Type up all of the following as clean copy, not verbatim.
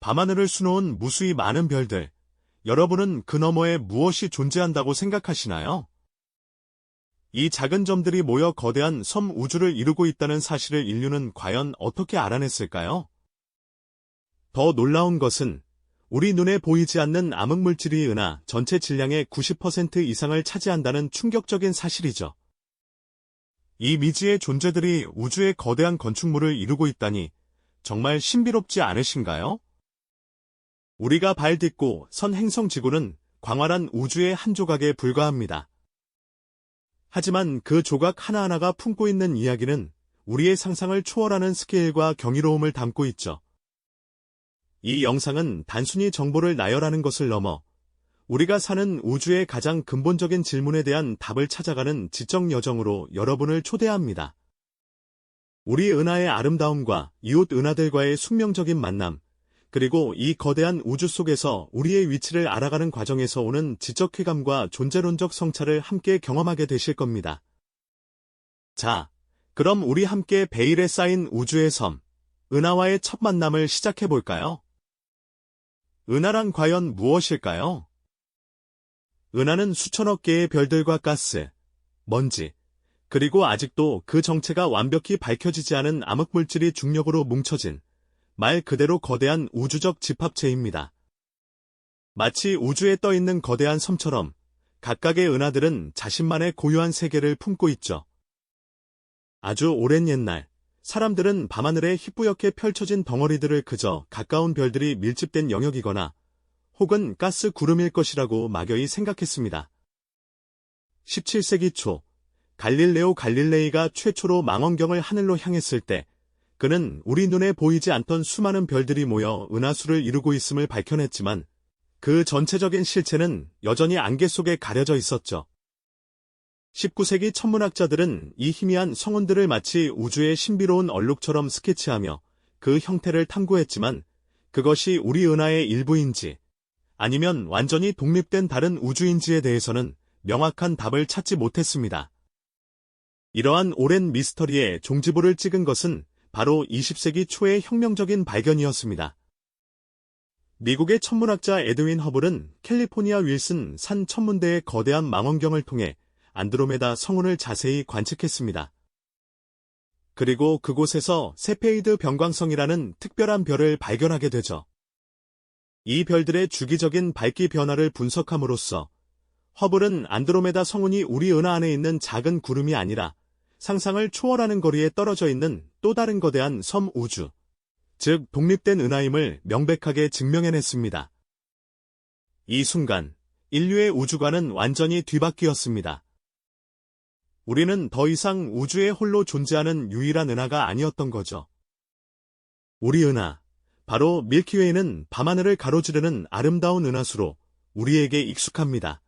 밤하늘을 수놓은 무수히 많은 별들, 여러분은 그 너머에 무엇이 존재한다고 생각하시나요? 이 작은 점들이 모여 거대한 섬 우주를 이루고 있다는 사실을 인류는 과연 어떻게 알아냈을까요? 더 놀라운 것은 우리 눈에 보이지 않는 암흑물질이 은하 전체 질량의 90% 이상을 차지한다는 충격적인 사실이죠. 이 미지의 존재들이 우주의 거대한 건축물을 이루고 있다니 정말 신비롭지 않으신가요? 우리가 발 딛고 선 행성 지구는 광활한 우주의 한 조각에 불과합니다. 하지만 그 조각 하나하나가 품고 있는 이야기는 우리의 상상을 초월하는 스케일과 경이로움을 담고 있죠. 이 영상은 단순히 정보를 나열하는 것을 넘어 우리가 사는 우주의 가장 근본적인 질문에 대한 답을 찾아가는 지적 여정으로 여러분을 초대합니다. 우리 은하의 아름다움과 이웃 은하들과의 숙명적인 만남, 그리고 이 거대한 우주 속에서 우리의 위치를 알아가는 과정에서 오는 지적 쾌감과 존재론적 성찰을 함께 경험하게 되실 겁니다. 자, 그럼 우리 함께 베일에 쌓인 우주의 섬, 은하와의 첫 만남을 시작해볼까요? 은하란 과연 무엇일까요? 은하는 수천억 개의 별들과 가스, 먼지, 그리고 아직도 그 정체가 완벽히 밝혀지지 않은 암흑물질이 중력으로 뭉쳐진 말 그대로 거대한 우주적 집합체입니다. 마치 우주에 떠있는 거대한 섬처럼 각각의 은하들은 자신만의 고유한 세계를 품고 있죠. 아주 오랜 옛날, 사람들은 밤하늘에 희뿌옇게 펼쳐진 덩어리들을 그저 가까운 별들이 밀집된 영역이거나 혹은 가스 구름일 것이라고 막연히 생각했습니다. 17세기 초, 갈릴레오 갈릴레이가 최초로 망원경을 하늘로 향했을 때 그는 우리 눈에 보이지 않던 수많은 별들이 모여 은하수를 이루고 있음을 밝혀냈지만 그 전체적인 실체는 여전히 안개 속에 가려져 있었죠. 19세기 천문학자들은 이 희미한 성운들을 마치 우주의 신비로운 얼룩처럼 스케치하며 그 형태를 탐구했지만 그것이 우리 은하의 일부인지 아니면 완전히 독립된 다른 우주인지에 대해서는 명확한 답을 찾지 못했습니다. 이러한 오랜 미스터리에 종지부를 찍은 것은 바로 20세기 초의 혁명적인 발견이었습니다. 미국의 천문학자 에드윈 허블은 캘리포니아 윌슨 산 천문대의 거대한 망원경을 통해 안드로메다 성운을 자세히 관측했습니다. 그리고 그곳에서 세페이드 변광성이라는 특별한 별을 발견하게 되죠. 이 별들의 주기적인 밝기 변화를 분석함으로써 허블은 안드로메다 성운이 우리 은하 안에 있는 작은 구름이 아니라 상상을 초월하는 거리에 떨어져 있는 또 다른 거대한 섬 우주, 즉 독립된 은하임을 명백하게 증명해냈습니다. 이 순간, 인류의 우주관은 완전히 뒤바뀌었습니다. 우리는 더 이상 우주에 홀로 존재하는 유일한 은하가 아니었던 거죠. 우리 은하, 바로 밀키웨이는 밤하늘을 가로지르는 아름다운 은하수로 우리에게 익숙합니다.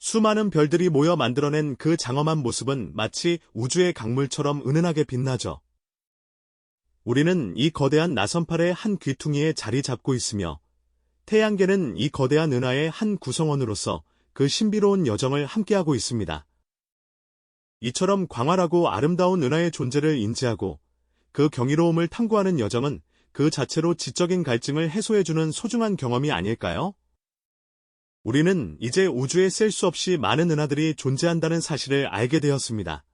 수많은 별들이 모여 만들어낸 그 장엄한 모습은 마치 우주의 강물처럼 은은하게 빛나죠. 우리는 이 거대한 나선팔의 한 귀퉁이에 자리 잡고 있으며 태양계는 이 거대한 은하의 한 구성원으로서 그 신비로운 여정을 함께하고 있습니다. 이처럼 광활하고 아름다운 은하의 존재를 인지하고 그 경이로움을 탐구하는 여정은 그 자체로 지적인 갈증을 해소해주는 소중한 경험이 아닐까요? 우리는 이제 우주에 셀 수 없이 많은 은하들이 존재한다는 사실을 알게 되었습니다.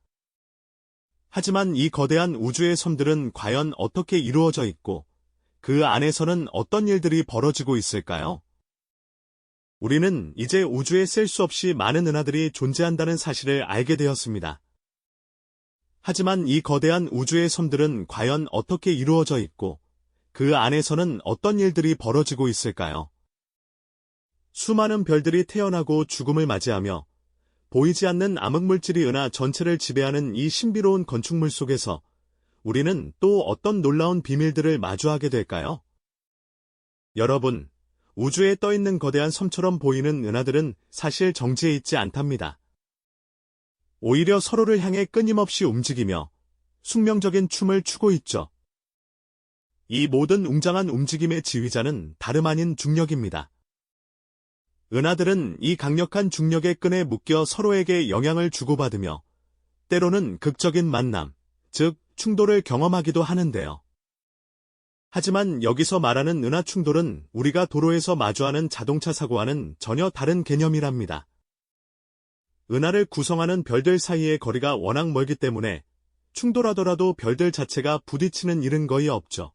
하지만 이 거대한 우주의 섬들은 과연 어떻게 이루어져 있고 그 안에서는 어떤 일들이 벌어지고 있을까요? 우리는 이제 우주에 셀 수 없이 많은 은하들이 존재한다는 사실을 알게 되었습니다. 하지만 이 거대한 우주의 섬들은 과연 어떻게 이루어져 있고 그 안에서는 어떤 일들이 벌어지고 있을까요? 수많은 별들이 태어나고 죽음을 맞이하며 보이지 않는 암흑물질이 은하 전체를 지배하는 이 신비로운 건축물 속에서 우리는 또 어떤 놀라운 비밀들을 마주하게 될까요? 여러분, 우주에 떠있는 거대한 섬처럼 보이는 은하들은 사실 정지해 있지 않답니다. 오히려 서로를 향해 끊임없이 움직이며 숙명적인 춤을 추고 있죠. 이 모든 웅장한 움직임의 지휘자는 다름 아닌 중력입니다. 은하들은 이 강력한 중력의 끈에 묶여 서로에게 영향을 주고받으며 때로는 극적인 만남, 즉 충돌을 경험하기도 하는데요. 하지만 여기서 말하는 은하 충돌은 우리가 도로에서 마주하는 자동차 사고와는 전혀 다른 개념이랍니다. 은하를 구성하는 별들 사이의 거리가 워낙 멀기 때문에 충돌하더라도 별들 자체가 부딪히는 일은 거의 없죠.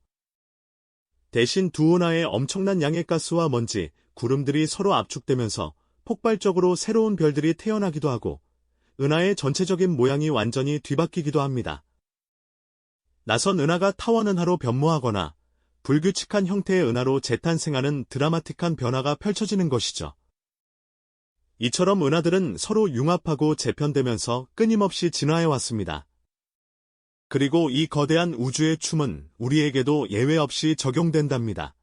대신 두 은하의 엄청난 양의 가스와 먼지, 구름들이 서로 압축되면서 폭발적으로 새로운 별들이 태어나기도 하고 은하의 전체적인 모양이 완전히 뒤바뀌기도 합니다. 나선 은하가 타원 은하로 변모하거나 불규칙한 형태의 은하로 재탄생하는 드라마틱한 변화가 펼쳐지는 것이죠. 이처럼 은하들은 서로 융합하고 재편되면서 끊임없이 진화해왔습니다. 그리고 이 거대한 우주의 춤은 우리에게도 예외 없이 적용된답니다.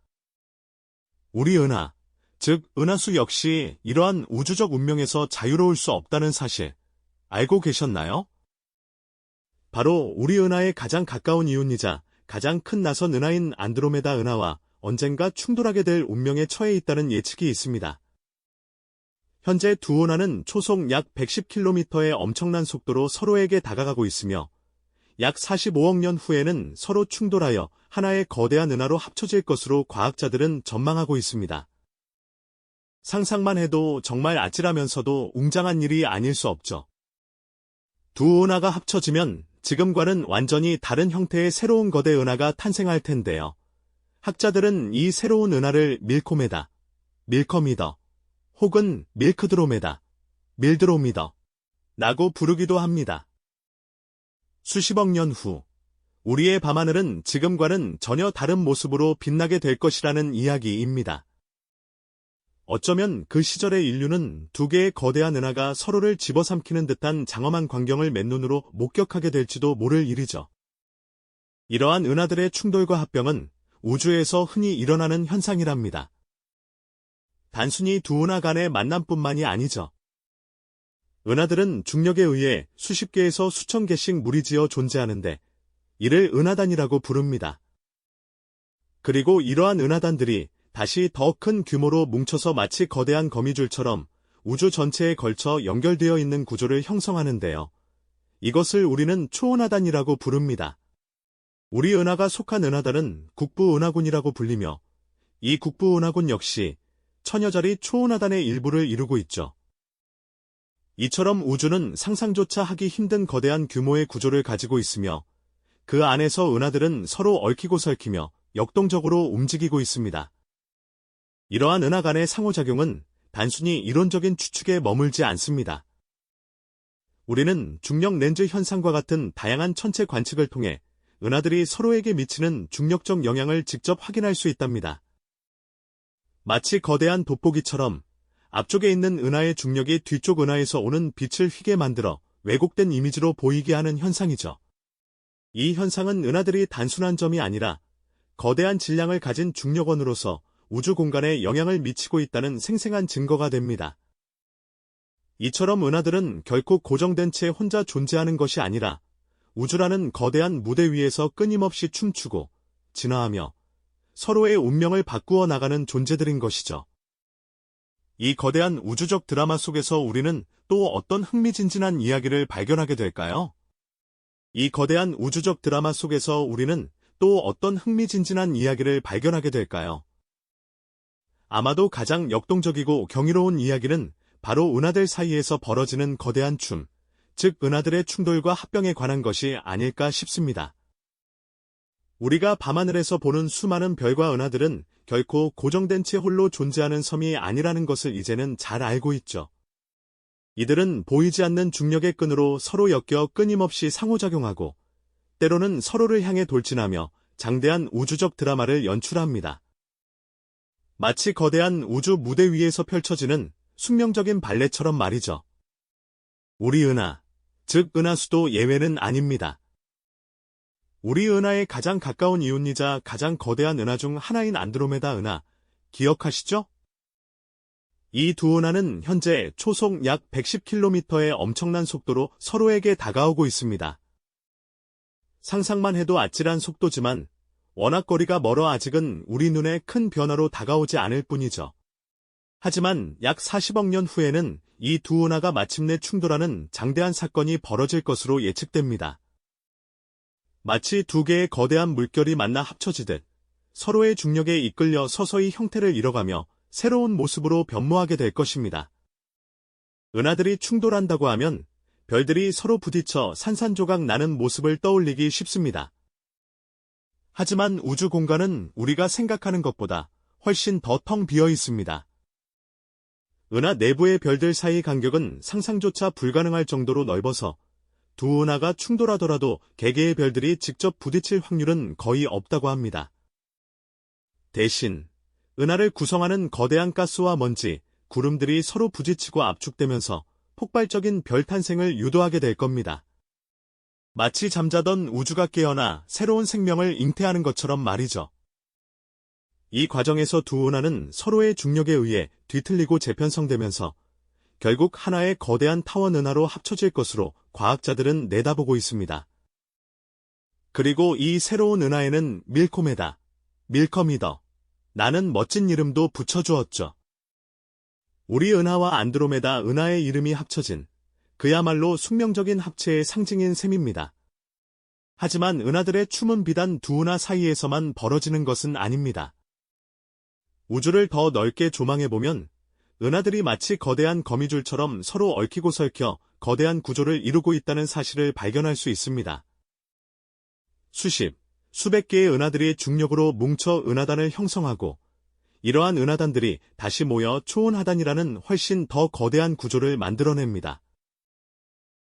우리 은하, 즉 은하수 역시 이러한 우주적 운명에서 자유로울 수 없다는 사실 알고 계셨나요? 바로 우리 은하의 가장 가까운 이웃이자 가장 큰 나선 은하인 안드로메다 은하와 언젠가 충돌하게 될 운명에 처해 있다는 예측이 있습니다. 현재 두 은하는 초속 약 110km의 엄청난 속도로 서로에게 다가가고 있으며 약 45억 년 후에는 서로 충돌하여 하나의 거대한 은하로 합쳐질 것으로 과학자들은 전망하고 있습니다. 상상만 해도 정말 아찔하면서도 웅장한 일이 아닐 수 없죠. 두 은하가 합쳐지면 지금과는 완전히 다른 형태의 새로운 거대 은하가 탄생할 텐데요. 학자들은 이 새로운 은하를 밀코메다, 밀커미더, 혹은 밀크드로메다, 밀드로미더 라고 부르기도 합니다. 수십억 년 후, 우리의 밤하늘은 지금과는 전혀 다른 모습으로 빛나게 될 것이라는 이야기입니다. 어쩌면 그 시절의 인류는 두 개의 거대한 은하가 서로를 집어삼키는 듯한 장엄한 광경을 맨눈으로 목격하게 될지도 모를 일이죠. 이러한 은하들의 충돌과 합병은 우주에서 흔히 일어나는 현상이랍니다. 단순히 두 은하 간의 만남뿐만이 아니죠. 은하들은 중력에 의해 수십 개에서 수천 개씩 무리지어 존재하는데 이를 은하단이라고 부릅니다. 그리고 이러한 은하단들이 다시 더 큰 규모로 뭉쳐서 마치 거대한 거미줄처럼 우주 전체에 걸쳐 연결되어 있는 구조를 형성하는데요. 이것을 우리는 초은하단이라고 부릅니다. 우리 은하가 속한 은하단은 국부은하군이라고 불리며 이 국부은하군 역시 천여자리 초은하단의 일부를 이루고 있죠. 이처럼 우주는 상상조차 하기 힘든 거대한 규모의 구조를 가지고 있으며 그 안에서 은하들은 서로 얽히고 설키며 역동적으로 움직이고 있습니다. 이러한 은하 간의 상호작용은 단순히 이론적인 추측에 머물지 않습니다. 우리는 중력 렌즈 현상과 같은 다양한 천체 관측을 통해 은하들이 서로에게 미치는 중력적 영향을 직접 확인할 수 있답니다. 마치 거대한 돋보기처럼 앞쪽에 있는 은하의 중력이 뒤쪽 은하에서 오는 빛을 휘게 만들어 왜곡된 이미지로 보이게 하는 현상이죠. 이 현상은 은하들이 단순한 점이 아니라 거대한 질량을 가진 중력원으로서 우주 공간에 영향을 미치고 있다는 생생한 증거가 됩니다. 이처럼 은하들은 결코 고정된 채 혼자 존재하는 것이 아니라 우주라는 거대한 무대 위에서 끊임없이 춤추고 진화하며 서로의 운명을 바꾸어 나가는 존재들인 것이죠. 이 거대한 우주적 드라마 속에서 우리는 또 어떤 흥미진진한 이야기를 발견하게 될까요? 이 거대한 우주적 드라마 속에서 우리는 또 어떤 흥미진진한 이야기를 발견하게 될까요? 아마도 가장 역동적이고 경이로운 이야기는 바로 은하들 사이에서 벌어지는 거대한 춤, 즉 은하들의 충돌과 합병에 관한 것이 아닐까 싶습니다. 우리가 밤하늘에서 보는 수많은 별과 은하들은 결코 고정된 채 홀로 존재하는 섬이 아니라는 것을 이제는 잘 알고 있죠. 이들은 보이지 않는 중력의 끈으로 서로 엮여 끊임없이 상호작용하고 때로는 서로를 향해 돌진하며 장대한 우주적 드라마를 연출합니다. 마치 거대한 우주 무대 위에서 펼쳐지는 숙명적인 발레처럼 말이죠. 우리 은하, 즉 은하수도 예외는 아닙니다. 우리 은하의 가장 가까운 이웃이자 가장 거대한 은하 중 하나인 안드로메다 은하, 기억하시죠? 이 두 은하는 현재 초속 약 110km의 엄청난 속도로 서로에게 다가오고 있습니다. 상상만 해도 아찔한 속도지만 워낙 거리가 멀어 아직은 우리 눈에 큰 변화로 다가오지 않을 뿐이죠. 하지만 약 40억 년 후에는 이 두 은하가 마침내 충돌하는 장대한 사건이 벌어질 것으로 예측됩니다. 마치 두 개의 거대한 물결이 만나 합쳐지듯 서로의 중력에 이끌려 서서히 형태를 잃어가며 새로운 모습으로 변모하게 될 것입니다. 은하들이 충돌한다고 하면 별들이 서로 부딪혀 산산조각 나는 모습을 떠올리기 쉽습니다. 하지만 우주 공간은 우리가 생각하는 것보다 훨씬 더 텅 비어 있습니다. 은하 내부의 별들 사이 간격은 상상조차 불가능할 정도로 넓어서 두 은하가 충돌하더라도 개개의 별들이 직접 부딪힐 확률은 거의 없다고 합니다. 대신 은하를 구성하는 거대한 가스와 먼지, 구름들이 서로 부딪히고 압축되면서 폭발적인 별 탄생을 유도하게 될 겁니다. 마치 잠자던 우주가 깨어나 새로운 생명을 잉태하는 것처럼 말이죠. 이 과정에서 두 은하는 서로의 중력에 의해 뒤틀리고 재편성되면서 결국 하나의 거대한 타원 은하로 합쳐질 것으로 과학자들은 내다보고 있습니다. 그리고 이 새로운 은하에는 밀코메다, 밀커미더, 라는 멋진 이름도 붙여주었죠. 우리 은하와 안드로메다 은하의 이름이 합쳐진 그야말로 숙명적인 합체의 상징인 셈입니다. 하지만 은하들의 춤은 비단 두 은하 사이에서만 벌어지는 것은 아닙니다. 우주를 더 넓게 조망해보면 은하들이 마치 거대한 거미줄처럼 서로 얽히고 설켜 거대한 구조를 이루고 있다는 사실을 발견할 수 있습니다. 수십, 수백 개의 은하들이 중력으로 뭉쳐 은하단을 형성하고 이러한 은하단들이 다시 모여 초은하단이라는 훨씬 더 거대한 구조를 만들어냅니다.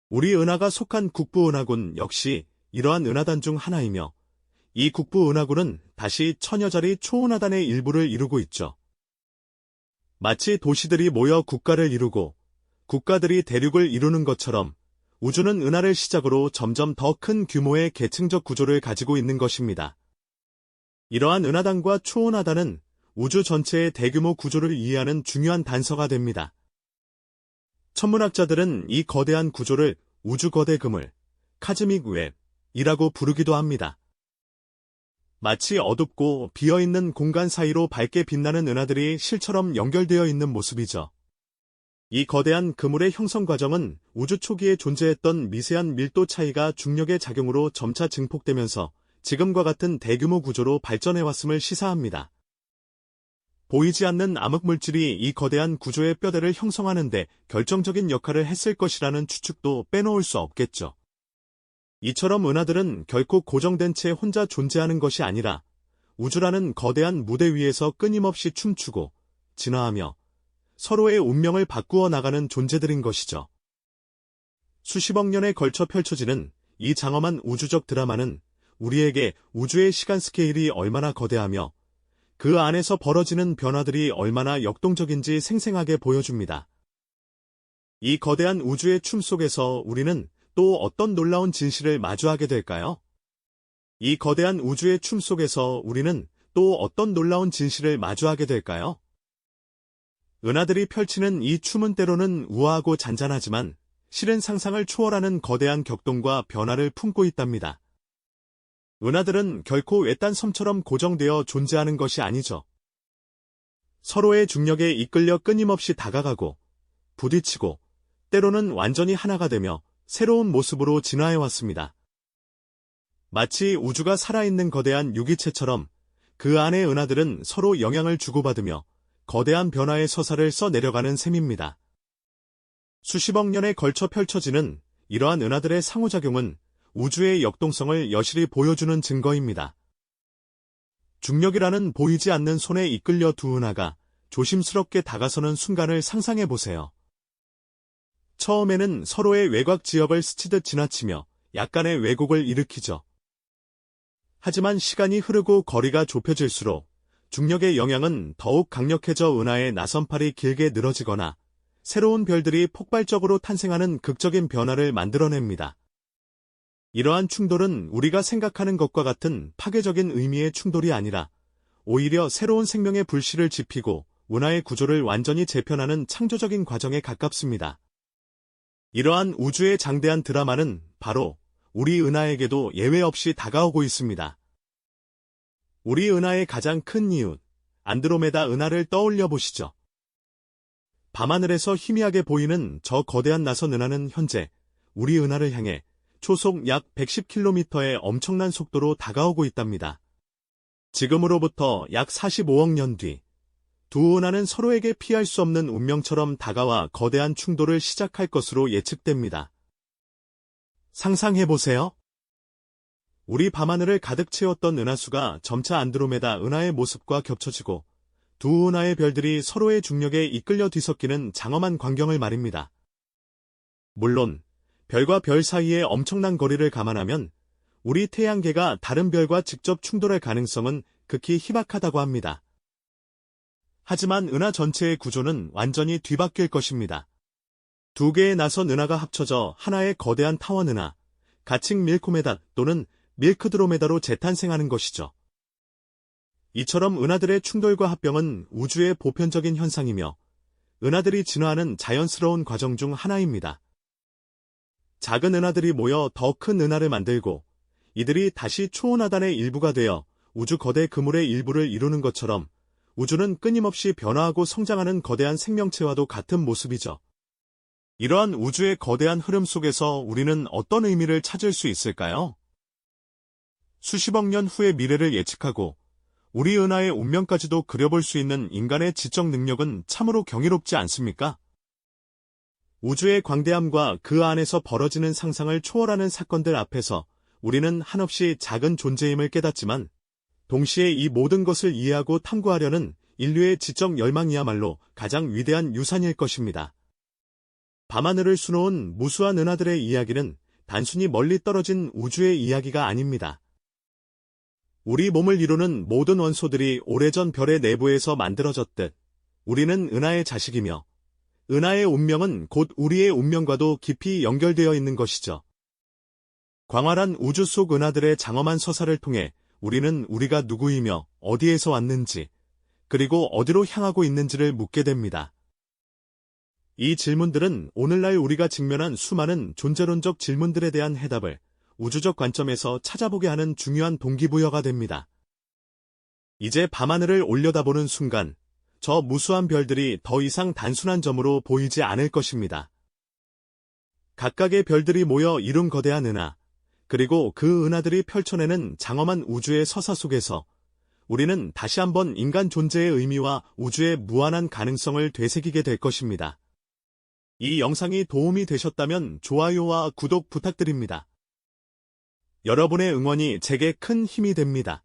우리 은하가 속한 국부은하군 역시 이러한 은하단 중 하나이며 이 국부은하군은 다시 천여 자리 초은하단의 일부를 이루고 있죠. 마치 도시들이 모여 국가를 이루고 국가들이 대륙을 이루는 것처럼 우주는 은하를 시작으로 점점 더 큰 규모의 계층적 구조를 가지고 있는 것입니다. 이러한 은하단과 초은하단은 우주 전체의 대규모 구조를 이해하는 중요한 단서가 됩니다. 천문학자들은 이 거대한 구조를 우주 거대 그물, 카즈믹 웹이라고 부르기도 합니다. 마치 어둡고 비어있는 공간 사이로 밝게 빛나는 은하들이 실처럼 연결되어 있는 모습이죠. 이 거대한 그물의 형성 과정은 우주 초기에 존재했던 미세한 밀도 차이가 중력의 작용으로 점차 증폭되면서 지금과 같은 대규모 구조로 발전해왔음을 시사합니다. 보이지 않는 암흑물질이 이 거대한 구조의 뼈대를 형성하는 데 결정적인 역할을 했을 것이라는 추측도 빼놓을 수 없겠죠. 이처럼 은하들은 결코 고정된 채 혼자 존재하는 것이 아니라 우주라는 거대한 무대 위에서 끊임없이 춤추고 진화하며 서로의 운명을 바꾸어 나가는 존재들인 것이죠. 수십억 년에 걸쳐 펼쳐지는 이 장엄한 우주적 드라마는 우리에게 우주의 시간 스케일이 얼마나 거대하며 그 안에서 벌어지는 변화들이 얼마나 역동적인지 생생하게 보여줍니다. 이 거대한 우주의 춤 속에서 우리는 또 어떤 놀라운 진실을 마주하게 될까요? 이 거대한 우주의 춤 속에서 우리는 또 어떤 놀라운 진실을 마주하게 될까요? 은하들이 펼치는 이 춤은 때로는 우아하고 잔잔하지만 실은 상상을 초월하는 거대한 격동과 변화를 품고 있답니다. 은하들은 결코 외딴 섬처럼 고정되어 존재하는 것이 아니죠. 서로의 중력에 이끌려 끊임없이 다가가고 부딪히고 때로는 완전히 하나가 되며 새로운 모습으로 진화해왔습니다. 마치 우주가 살아있는 거대한 유기체처럼 그 안의 은하들은 서로 영향을 주고받으며 거대한 변화의 서사를 써내려가는 셈입니다. 수십억 년에 걸쳐 펼쳐지는 이러한 은하들의 상호작용은 우주의 역동성을 여실히 보여주는 증거입니다. 중력이라는 보이지 않는 손에 이끌려 두 은하가 조심스럽게 다가서는 순간을 상상해보세요. 처음에는 서로의 외곽 지역을 스치듯 지나치며 약간의 왜곡을 일으키죠. 하지만 시간이 흐르고 거리가 좁혀질수록 중력의 영향은 더욱 강력해져 은하의 나선팔이 길게 늘어지거나 새로운 별들이 폭발적으로 탄생하는 극적인 변화를 만들어냅니다. 이러한 충돌은 우리가 생각하는 것과 같은 파괴적인 의미의 충돌이 아니라 오히려 새로운 생명의 불씨를 지피고 은하의 구조를 완전히 재편하는 창조적인 과정에 가깝습니다. 이러한 우주의 장대한 드라마는 바로 우리 은하에게도 예외 없이 다가오고 있습니다. 우리 은하의 가장 큰 이웃, 안드로메다 은하를 떠올려 보시죠. 밤하늘에서 희미하게 보이는 저 거대한 나선 은하는 현재 우리 은하를 향해 초속 약 110km의 엄청난 속도로 다가오고 있답니다. 지금으로부터 약 45억 년 뒤, 두 은하는 서로에게 피할 수 없는 운명처럼 다가와 거대한 충돌을 시작할 것으로 예측됩니다. 상상해보세요. 우리 밤하늘을 가득 채웠던 은하수가 점차 안드로메다 은하의 모습과 겹쳐지고 두 은하의 별들이 서로의 중력에 이끌려 뒤섞이는 장엄한 광경을 말입니다. 물론 별과 별 사이의 엄청난 거리를 감안하면 우리 태양계가 다른 별과 직접 충돌할 가능성은 극히 희박하다고 합니다. 하지만 은하 전체의 구조는 완전히 뒤바뀔 것입니다. 두 개의 나선 은하가 합쳐져 하나의 거대한 타원 은하, 가칭 밀코메다 또는 밀크드로메다로 재탄생하는 것이죠. 이처럼 은하들의 충돌과 합병은 우주의 보편적인 현상이며 은하들이 진화하는 자연스러운 과정 중 하나입니다. 작은 은하들이 모여 더 큰 은하를 만들고 이들이 다시 초은하단의 일부가 되어 우주 거대 그물의 일부를 이루는 것처럼 우주는 끊임없이 변화하고 성장하는 거대한 생명체와도 같은 모습이죠. 이러한 우주의 거대한 흐름 속에서 우리는 어떤 의미를 찾을 수 있을까요? 수십억 년 후의 미래를 예측하고 우리 은하의 운명까지도 그려볼 수 있는 인간의 지적 능력은 참으로 경이롭지 않습니까? 우주의 광대함과 그 안에서 벌어지는 상상을 초월하는 사건들 앞에서 우리는 한없이 작은 존재임을 깨닫지만 동시에 이 모든 것을 이해하고 탐구하려는 인류의 지적 열망이야말로 가장 위대한 유산일 것입니다. 밤하늘을 수놓은 무수한 은하들의 이야기는 단순히 멀리 떨어진 우주의 이야기가 아닙니다. 우리 몸을 이루는 모든 원소들이 오래전 별의 내부에서 만들어졌듯 우리는 은하의 자식이며 은하의 운명은 곧 우리의 운명과도 깊이 연결되어 있는 것이죠. 광활한 우주 속 은하들의 장엄한 서사를 통해 우리는 우리가 누구이며 어디에서 왔는지 그리고 어디로 향하고 있는지를 묻게 됩니다. 이 질문들은 오늘날 우리가 직면한 수많은 존재론적 질문들에 대한 해답을 우주적 관점에서 찾아보게 하는 중요한 동기부여가 됩니다. 이제 밤하늘을 올려다보는 순간 저 무수한 별들이 더 이상 단순한 점으로 보이지 않을 것입니다. 각각의 별들이 모여 이룬 거대한 은하, 그리고 그 은하들이 펼쳐내는 장엄한 우주의 서사 속에서 우리는 다시 한번 인간 존재의 의미와 우주의 무한한 가능성을 되새기게 될 것입니다. 이 영상이 도움이 되셨다면 좋아요와 구독 부탁드립니다. 여러분의 응원이 제게 큰 힘이 됩니다.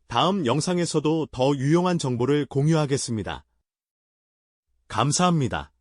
다음 영상에서도 더 유용한 정보를 공유하겠습니다. 감사합니다.